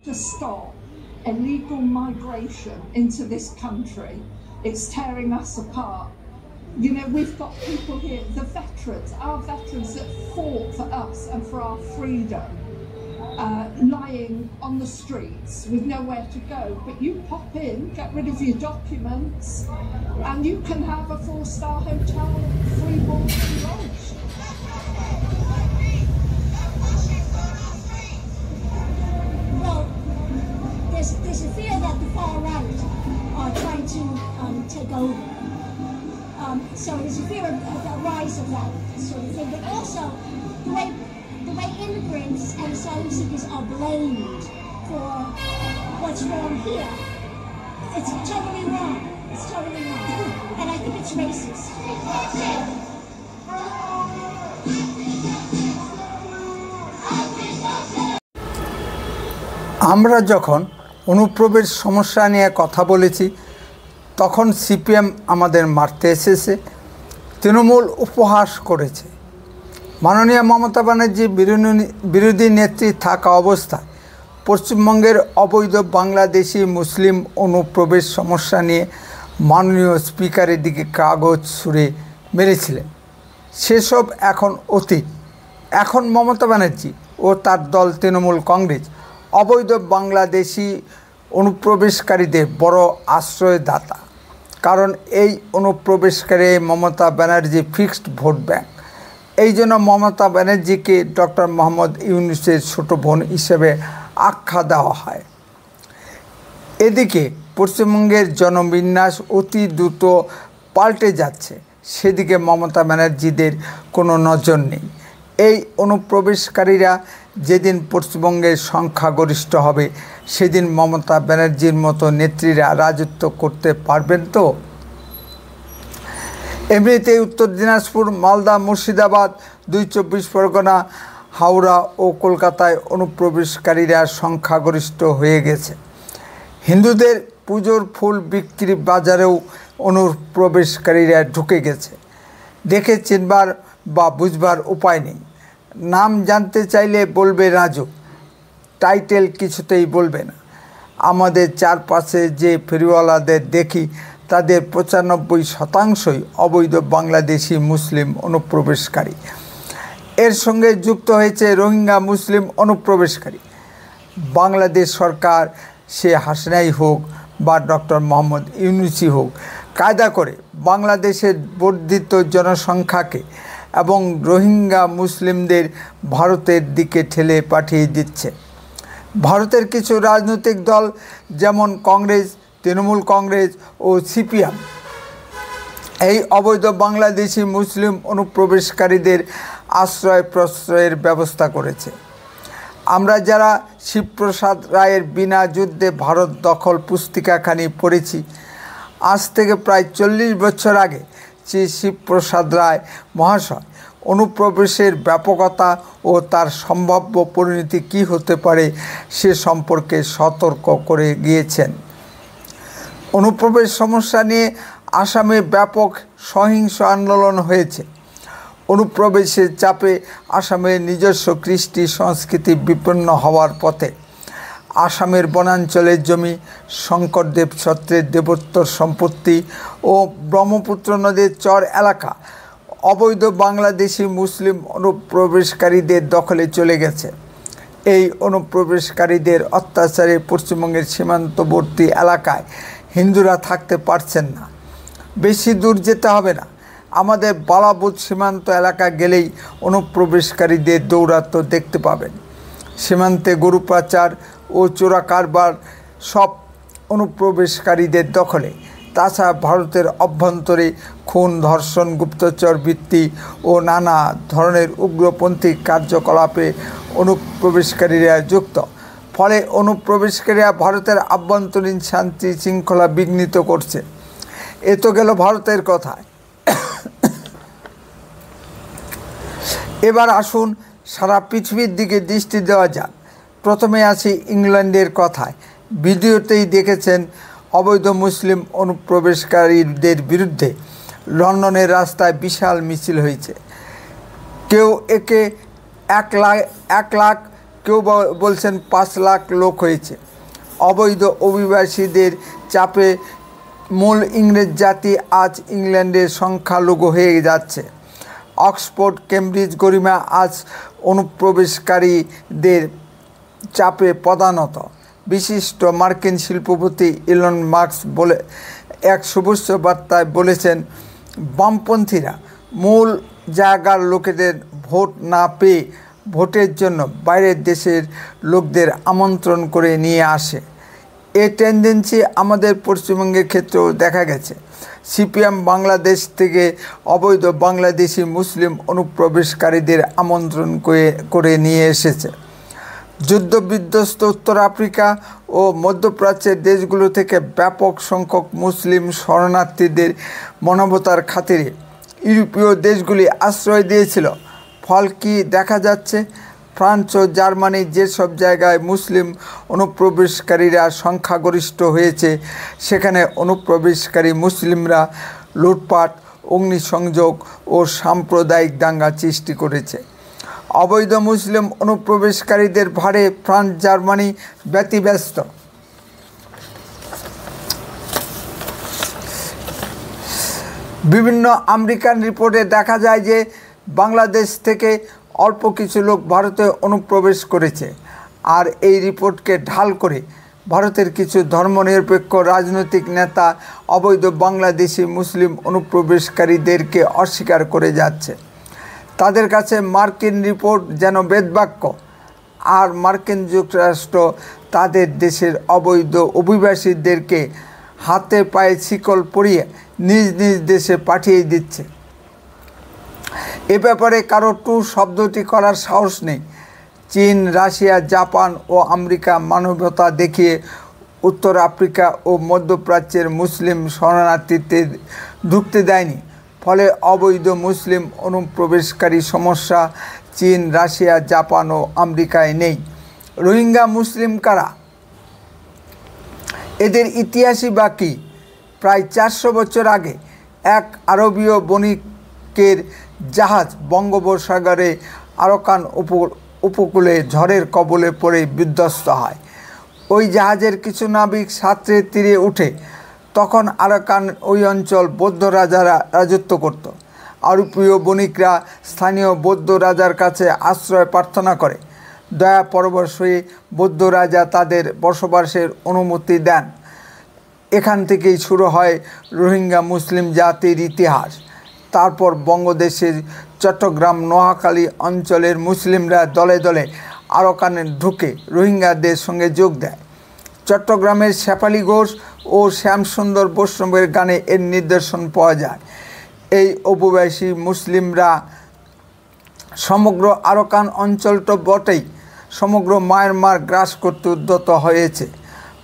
to stop illegal migration into this country. It's tearing us apart. You know, we've got people here, the veterans, our veterans that fought for us and for our freedom, lying on the streets with nowhere to go. But you pop in, get rid of your documents, and you can have a 4-star hotel, free board and lodge. Well, there's a fear that the far right are trying to take over. So there's a fear of the rise of that sort of thing. But also, the way immigrants and asylum seekers are blamed for what's wrong here, it's totally wrong. It's totally wrong. And I think it's racist. আমরা যখন অনুপ্রবেশ সমস্যা নিয়ে কথা বলেছি তখন CPM আমাদের মারতে এসেছে, তৃণমূল উপহাস করেছে। মাননীয় মমতা ব্যানার্জি বিরোধী নেত্রী থাকা অবস্থায় পশ্চিমবঙ্গের অবৈধ বাংলাদেশি মুসলিম অনুপ্রবেশ সমস্যা নিয়ে মাননীয় স্পিকারের দিকে কাগজ ছুঁড়ে মেরেছিলেন। সেসব এখন অতীত। এখন মমতা ব্যানার্জি ও তার দল তৃণমূল কংগ্রেস অবৈধ বাংলাদেশি অনুপ্রবেশকারীদের বড় আশ্রয়দাতা। কারণ এই অনুপ্রবেশকারী Mamata Banerjee fixed vote bank. এই জন্য মমতা ব্যানার্জিকে ডক্টর মোহাম্মদ ইউনূসের ছোট বোন হিসেবে আখ্যা দেওয়া হয়। এদিকে পশ্চিমবঙ্গের জনবিন্যাস অতি দ্রুত পাল্টে যাচ্ছে, সেদিকে মমতা ব্যানার্জিদের কোনো নজর নেই। এই অনুপ্রবেশকারীরা যেদিন পশ্চিমবঙ্গের সংখ্যাগরিষ্ঠ হবে সেদিন মমতা ব্যানার্জির মতো নেত্রীরা রাজত্ব করতে পারবেন তো? এমনিতেই উত্তর দিনাজপুর, মালদা, মুর্শিদাবাদ, 2 চব্বিশ পরগনা, হাওড়া ও কলকাতায় অনুপ্রবেশকারীরা সংখ্যাগরিষ্ঠ হয়ে গেছে। হিন্দুদের পুজোর ফুল বিক্রি বাজারেও অনুপ্রবেশকারীরা ঢুকে গেছে। দেখে চিনবার বা বুঝবার উপায় নেই। নাম জানতে চাইলে বলবে রাজু, টাইটেল কিছুতেই বলবে না। আমাদের চারপাশে যে ফেরিওয়ালাদের দেখি তাদের 95% অবৈধ বাংলাদেশি মুসলিম অনুপ্রবেশকারী। এর সঙ্গে যুক্ত হয়েছে রোহিঙ্গা মুসলিম অনুপ্রবেশকারী। বাংলাদেশ সরকার, সে হাসিনাই হোক বা ডক্টর মোহাম্মদ ইউনূসই হোক, কায়দা করে বাংলাদেশের বর্ধিত জনসংখ্যাকে এবং রোহিঙ্গা মুসলিমদের ভারতের দিকে ঠেলে পাঠিয়ে দিচ্ছে। ভারতের কিছু রাজনৈতিক দল যেমন কংগ্রেস, তৃণমূল কংগ্রেস ও সিপিএম এই অবৈধ বাংলাদেশি মুসলিম অনুপ্রবেশকারীদের আশ্রয় প্রশ্রয়ের ব্যবস্থা করেছে। আমরা যারা শিবপ্রসাদ রায়ের বিনা যুদ্ধে ভারত দখল পুস্তিকাখানি পড়েছি, আজ থেকে প্রায় 40 বছর আগে শ্রী শিবপ্রসাদ রায় মহাশয় অনুপ্রবেশের ব্যাপকতা ও তার সম্ভাব্য পরিণতি কী হতে পারে সে সম্পর্কে সতর্ক করে গিয়েছেন। অনুপ্রবেশ সমস্যা নিয়ে আসামে ব্যাপক সহিংস আন্দোলন হয়েছে। অনুপ্রবেশের চাপে আসামের নিজস্ব কৃষ্টি সংস্কৃতি বিপন্ন হওয়ার পথে। আসামের বনাঞ্চলের জমি, শঙ্করদেব ছত্রের দেবোত্তর সম্পত্তি ও ব্রহ্মপুত্র নদীর চর এলাকা অবৈধ বাংলাদেশি মুসলিম অনুপ্রবেশকারীদের দখলে চলে গেছে। এই অনুপ্রবেশকারীদের অত্যাচারে পশ্চিমবঙ্গের সীমান্তবর্তী এলাকায় হিন্দুরা থাকতে পারছেন না। বেশি দূর যেতে হবে না, আমাদের বালাবুত সীমান্ত এলাকা গেলেই অনুপ্রবেশকারীদের দৌরাত্ম্য দেখতে পাবেন। সীমান্তে গরু পাচার ও চোরা কারবার সব অনুপ্রবেশকারীদের দখলে। তাছাড়া ভারতের অভ্যন্তরে খুন, ধর্ষণ, গুপ্তচর বৃত্তি ও নানা ধরনের উগ্রপন্থী কার্যকলাপে অনুপ্রবেশকারীরা যুক্ত। ফলে অনুপ্রবেশকারীরা ভারতের আভ্যন্তরীণ শান্তি শৃঙ্খলা বিঘ্নিত করছে। এ তো গেল ভারতের কথায়। এবার আসুন সারা পৃথিবীর দিকে দৃষ্টি দেওয়া যাক। প্রথমে আসি ইংল্যান্ডের কথায়। ভিডিওতেই দেখেছেন অবৈধ মুসলিম অনুপ্রবেশকারীদের বিরুদ্ধে লন্ডনের রাস্তায় বিশাল মিছিল হয়েছে। কেউ একে 1 লাখ কেউ বলছেন 5 লাখ লোক হয়েছে। অবৈধ অভিবাসীদের চাপে মূল ইংরেজ জাতি আজ ইংল্যান্ডের সংখ্যালঘু হয়ে যাচ্ছে। অক্সফোর্ড কেমব্রিজ গরিমা আজ অনুপ্রবেশকারীদের চাপে প্রধানত। বিশিষ্ট মার্কিন শিল্পপতি ইলন মাস্ক বলে এক শুভেচ্ছা বার্তায় বলেছেন, বামপন্থীরা মূল জায়গার লোকেদের ভোট না পেয়ে ভোটের জন্য বাইরের দেশের লোকদের আমন্ত্রণ করে নিয়ে আসে। এই টেন্ডেন্সি আমাদের পশ্চিমবঙ্গের ক্ষেত্রেও দেখা গেছে। সিপিএম বাংলাদেশ থেকে অবৈধ বাংলাদেশি মুসলিম অনুপ্রবেশকারীদের আমন্ত্রণ করে নিয়ে এসেছে। যুদ্ধবিধ্বস্ত উত্তর আফ্রিকা ও মধ্যপ্রাচ্যের দেশগুলো থেকে ব্যাপক সংখ্যক মুসলিম শরণার্থীদের মানবতার খাতিরে ইউরোপীয় দেশগুলি আশ্রয় দিয়েছিল। ফল কি দেখা যাচ্ছে? ফ্রান্স ও জার্মানির যেসব জায়গায় মুসলিম অনুপ্রবেশকারীরা সংখ্যাগরিষ্ঠ হয়েছে, সেখানে অনুপ্রবেশকারী মুসলিমরা লুটপাট, অগ্নিসংযোগ ও সাম্প্রদায়িক দাঙ্গা সৃষ্টি করেছে। অবৈধ মুসলিম অনুপ্রবেশকারীদের ভারে ফ্রান্স, জার্মানি ব্যতিব্যস্ত। বিভিন্ন আমেরিকান রিপোর্টে দেখা যায় যে বাংলাদেশ থেকে অল্প কিছু লোক ভারতে অনুপ্রবেশ করেছে। আর এই রিপোর্টকে ঢাল করে ভারতের কিছু ধর্মনিরপেক্ষ রাজনৈতিক নেতা অবৈধ বাংলাদেশি মুসলিম অনুপ্রবেশকারীদেরকে অস্বীকার করে যাচ্ছে। তাদের কাছে মার্কিন রিপোর্ট যেন বেদবাক্য। আর মার্কিন যুক্তরাষ্ট্র তাদের দেশের অবৈধ অভিবাসীদেরকে হাতে পায়ে শিকল পরিয়ে নিজ নিজ দেশে পাঠিয়ে দিচ্ছে। এ ব্যাপারে কারো টু শব্দটি করার সাহস নেই। চীন, রাশিয়া, জাপান ও আমেরিকা মানবতা দেখিয়ে উত্তর আফ্রিকা ও মধ্যপ্রাচ্যের মুসলিম শরণার্থীদের ঢুকতে দেয়নি। ফলে অবৈধ মুসলিম অনুপ্রবেশকারী সমস্যা চীন, রাশিয়া, জাপান ও আমেরিকায় নেই। রোহিঙ্গা মুসলিম কারা? এদের ইতিহাসই বা কী? প্রায় 400 বছর আগে এক আরবীয় বণিকের জাহাজ বঙ্গোপসাগরে আরাকান উপকূলে ঝড়ের কবলে পড়ে বিধ্বস্ত হয়। ওই জাহাজের কিছু নাবিক সাঁতরে তীরে উঠে। তখন আরাকান ওই অঞ্চল বৌদ্ধ রাজারা রাজত্ব করত। আরবীয় বণিকরা স্থানীয় বৌদ্ধ রাজার কাছে আশ্রয় প্রার্থনা করে। দয়া পরবশ হয়ে বৌদ্ধ রাজা তাদের বসবাসের অনুমতি দেন। এখান থেকেই শুরু হয় রোহিঙ্গা মুসলিম জাতির ইতিহাস। তারপর বঙ্গদেশের চট্টগ্রাম, নোয়াখালী অঞ্চলের মুসলিমরা দলে দলে আরাকানে ঢুকে রোহিঙ্গাদের সঙ্গে যোগ দেয়। চট্টগ্রামের শেফালি ঘোষ ও শ্যামসুন্দর বৈষ্ণবের গানে এর নিদর্শন পাওয়া যায়। এই অভিবাসী মুসলিমরা সমগ্র আরাকান অঞ্চলটা বটেই সমগ্র মায়ানমার গ্রাস করতে উদ্যত হয়েছে।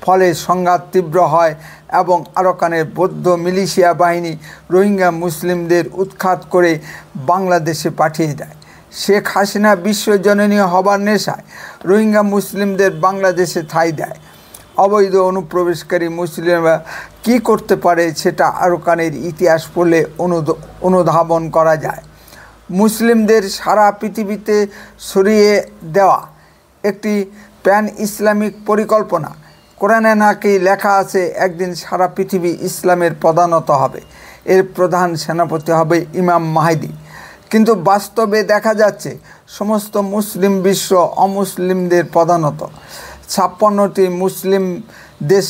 ফলে সংঘাত তীব্র হয় এবং আরাকানের বৌদ্ধ মিলিশিয়া বাহিনী রোহিঙ্গা মুসলিমদের উৎখাত করে বাংলাদেশে পাঠিয়ে দেয়। শেখ হাসিনা বিশ্বজননী হবার নেশায় রোহিঙ্গা মুসলিমদের বাংলাদেশে ঠাঁই দেয়। অবৈধ অনুপ্রবেশকারী মুসলিমরা কী করতে পারে সেটা আরাকানের ইতিহাস পড়লে অনুধাবন করা যায়। মুসলিমদের সারা পৃথিবীতে ছড়িয়ে দেওয়া একটি প্যান ইসলামিক পরিকল্পনা। কোরআনে নাকি লেখা আছে একদিন সারা পৃথিবী ইসলামের প্রধানত হবে, এর প্রধান সেনাপতি হবে ইমাম মাহদি। কিন্তু বাস্তবে দেখা যাচ্ছে সমস্ত মুসলিম বিশ্ব অমুসলিমদের প্রধানত। 56টি মুসলিম দেশ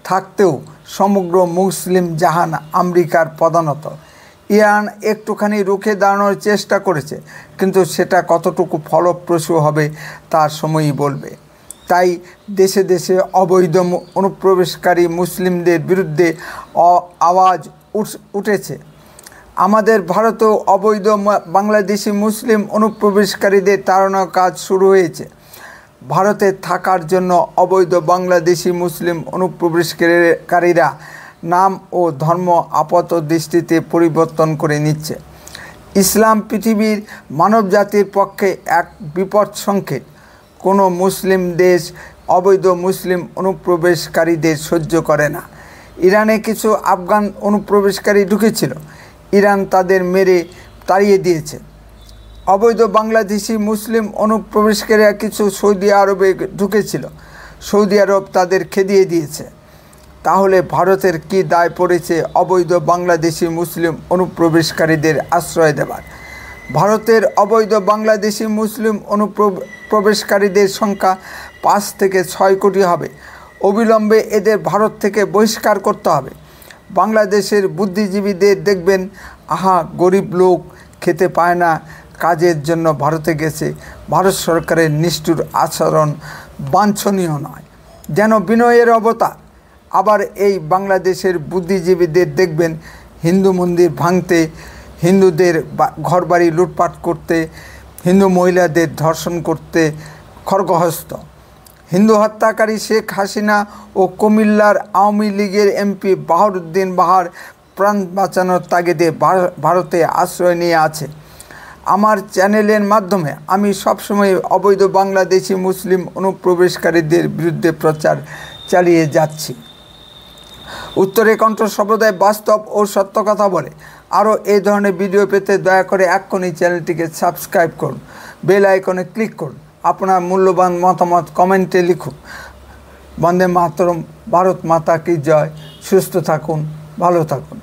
থাকতেও সমগ্র মুসলিম জাহান আমেরিকার প্রধানত। ইরান একটুখানি রুখে দাঁড়ানোর চেষ্টা করেছে, কিন্তু সেটা কতটুকু ফলপ্রসূ হবে তার সময়ই বলবে। তাই দেশে দেশে অবৈধ অনুপ্রবেশকারী মুসলিমদের বিরুদ্ধে আওয়াজ উঠেছে। আমাদের ভারতেও অবৈধ বাংলাদেশি মুসলিম অনুপ্রবেশকারীদের তাড়ানোর কাজ শুরু হয়েছে। ভারতে থাকার জন্য অবৈধ বাংলাদেশি মুসলিম অনুপ্রবেশকারীরা নাম ও ধর্ম আপাত দৃষ্টিতে পরিবর্তন করে নিচ্ছে। ইসলাম পৃথিবীর মানবজাতির পক্ষে এক বিপদ সংকেত। কোনো মুসলিম দেশ অবৈধ মুসলিম অনুপ্রবেশকারীদের সহ্য করে না। ইরানে কিছু আফগান অনুপ্রবেশকারী ঢুকেছিল, ইরান তাদের মেরে তাড়িয়ে দিয়েছে। অবৈধ বাংলাদেশি মুসলিম অনুপ্রবেশকারীরা কিছু সৌদি আরবে ঢুকেছিল, সৌদি আরব তাদের খেদিয়ে দিয়েছে। তাহলে ভারতের কি দায় পড়েছে অবৈধ বাংলাদেশি মুসলিম অনুপ্রবেশকারীদের আশ্রয় দেবার? ভারতের অবৈধ বাংলাদেশি মুসলিম অনুপ্রবেশকারীদের সংখ্যা 5 থেকে 6 কোটি হবে। অবিলম্বে এদের ভারত থেকে বহিষ্কার করতে হবে। বাংলাদেশের বুদ্ধিজীবীদের দেখবেন, আহা গরিব লোক খেতে পায় না, কাজের জন্য ভারতে গেছে। ভারত সরকারের নিষ্ঠুর আচরণ বাঞ্ছনীয় নয়, যেন বিনয়ের অবতার। আবার এই বাংলাদেশের বুদ্ধিজীবীদের দেখবেন হিন্দু মন্দির ভাঙতে, হিন্দুদের ঘরবাড়ি লুটপাট করতে, হিন্দু মহিলাদের ধর্ষণ করতে খড়গহস্ত। হিন্দু হত্যাকারী শেখ হাসিনা ও কুমিল্লার আওয়ামী লীগের এমপি বাহারউদ্দিন বাহার প্রাণ বাঁচানোর তাগিদে ভারতে আশ্রয় নিয়ে আছে। আমার চ্যানেলের মাধ্যমে আমি সবসময় অবৈধ বাংলাদেশি মুসলিম অনুপ্রবেশকারীদের বিরুদ্ধে প্রচার চালিয়ে যাচ্ছি। উত্তরে কণ্ঠ সর্বদাই বাস্তব ও সত্য কথা বলে। আরও এই ধরনের ভিডিও পেতে দয়া করে এক্ষুনি চ্যানেলটিকে সাবস্ক্রাইব করুন, বেল আইকনে ক্লিক করুন, আপনার মূল্যবান মতামত কমেন্টে লিখুন। বন্দে মাতরম, ভারত মাতা কি জয়। সুস্থ থাকুন, ভালো থাকুন।